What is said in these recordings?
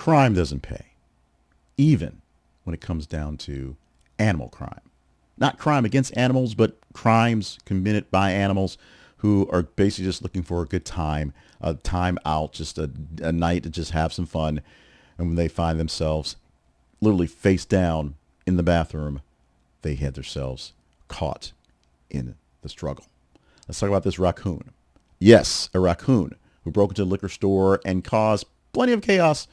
Crime doesn't pay, even when it comes down to animal crime. Not crime against animals, but crimes committed by animals who are basically just looking for a good time, a time out, just a night to just have some fun. And when they find themselves literally face down in the bathroom, they had themselves caught in the struggle. Let's talk about this raccoon. Yes, a raccoon who broke into a liquor store and caused plenty of chaos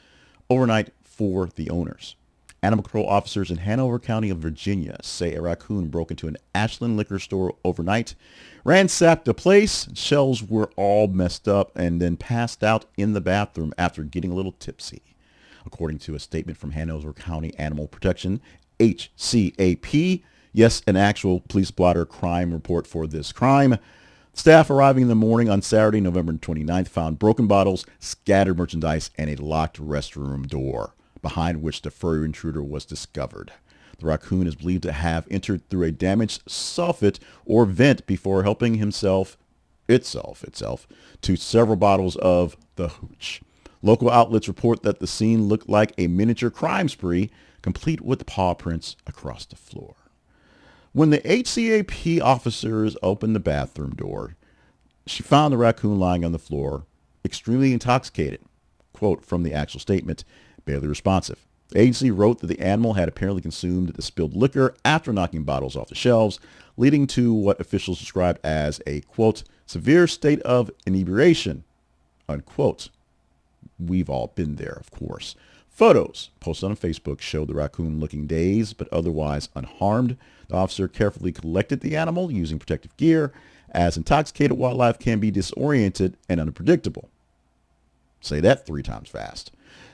overnight for the owners. Animal control officers in Hanover County of Virginia say a raccoon broke into an Ashland liquor store overnight, ransacked the place, shelves were all messed up, and then passed out in the bathroom after getting a little tipsy. According to a statement from Hanover County Animal Protection, HCAP, yes, an actual police blotter crime report for this crime. Staff arriving in the morning on Saturday, November 29th, found broken bottles, scattered merchandise, and a locked restroom door, behind which the furry intruder was discovered. The raccoon is believed to have entered through a damaged soffit or vent before helping itself to several bottles of the hooch. Local outlets report that the scene looked like a miniature crime spree, complete with paw prints across the floor. When the HCAP officers opened the bathroom door, she found the raccoon lying on the floor, extremely intoxicated. Quote from the actual statement, barely responsive. The agency wrote that the animal had apparently consumed the spilled liquor after knocking bottles off the shelves, leading to what officials described as a, quote, severe state of inebriation, unquote. We've all been there, of course. Photos posted on Facebook showed the raccoon looking dazed but otherwise unharmed. The officer carefully collected the animal using protective gear, as intoxicated wildlife can be disoriented and unpredictable. Say that 3 times fast.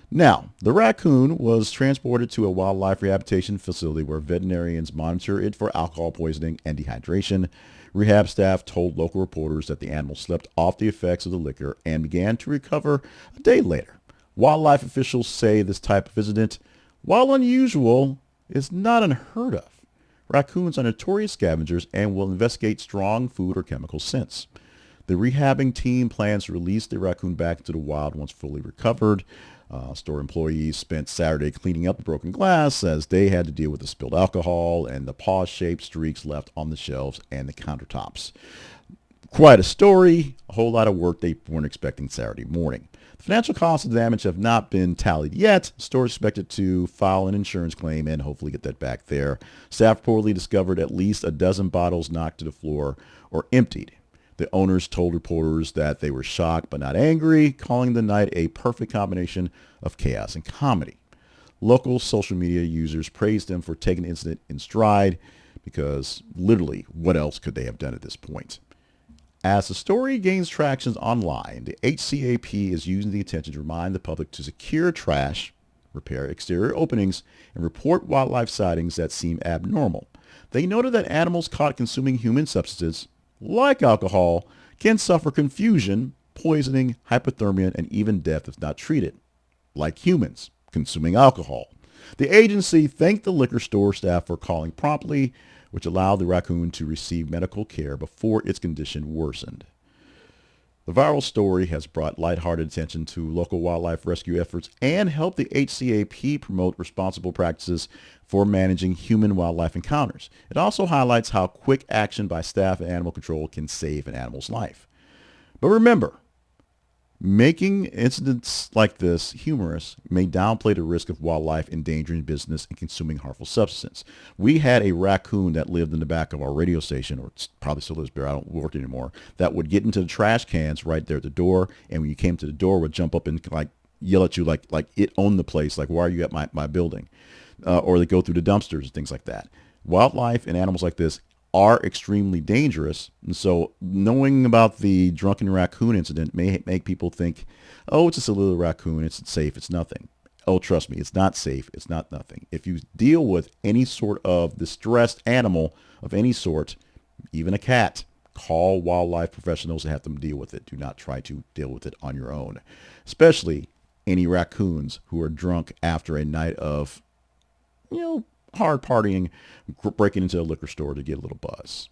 Now, the raccoon was transported to a wildlife rehabilitation facility where veterinarians monitor it for alcohol poisoning and dehydration. Rehab staff told local reporters that the animal slept off the effects of the liquor and began to recover a day later. Wildlife officials say this type of incident, while unusual, is not unheard of. Raccoons are notorious scavengers and will investigate strong food or chemical scents. The rehabbing team plans to release the raccoon back into the wild once fully recovered. Store employees spent Saturday cleaning up the broken glass as they had to deal with the spilled alcohol and the paw-shaped streaks left on the shelves and the countertops. Quite a story, a whole lot of work they weren't expecting Saturday morning. The financial costs of the damage have not been tallied yet. The store is expected to file an insurance claim and hopefully get that back there. Staff reportedly discovered at least a dozen bottles knocked to the floor or emptied. The owners told reporters that they were shocked but not angry, calling the night a perfect combination of chaos and comedy. Local social media users praised them for taking the incident in stride because literally what else could they have done at this point? As the story gains traction online, the HCAP is using the attention to remind the public to secure trash, repair exterior openings, and report wildlife sightings that seem abnormal. They noted that animals caught consuming human substances like alcohol, can suffer confusion, poisoning, hypothermia, and even death if not treated, like humans consuming alcohol. The agency thanked the liquor store staff for calling promptly, which allowed the raccoon to receive medical care before its condition worsened. The viral story has brought lighthearted attention to local wildlife rescue efforts and helped the HCAP promote responsible practices for managing human-wildlife encounters. It also highlights how quick action by staff and animal control can save an animal's life. But remember, making incidents like this humorous may downplay the risk of wildlife endangering business and consuming harmful substances. We had a raccoon that lived in the back of our radio station, or probably still lives there, I don't work anymore, that would get into the trash cans right there at the door, and when you came to the door would jump up and like yell at you like it owned the place, like why are you at my building? Or they go through the dumpsters and things like that. Wildlife and animals like this are extremely dangerous. And so knowing about the drunken raccoon incident may make people think, oh, it's just a little raccoon. It's safe. It's nothing. Oh, trust me, it's not safe. It's not nothing. If you deal with any sort of distressed animal of any sort, even a cat, call wildlife professionals and have them deal with it. Do not try to deal with it on your own, especially any raccoons who are drunk after a night of, hard partying, breaking into a liquor store to get a little buzz.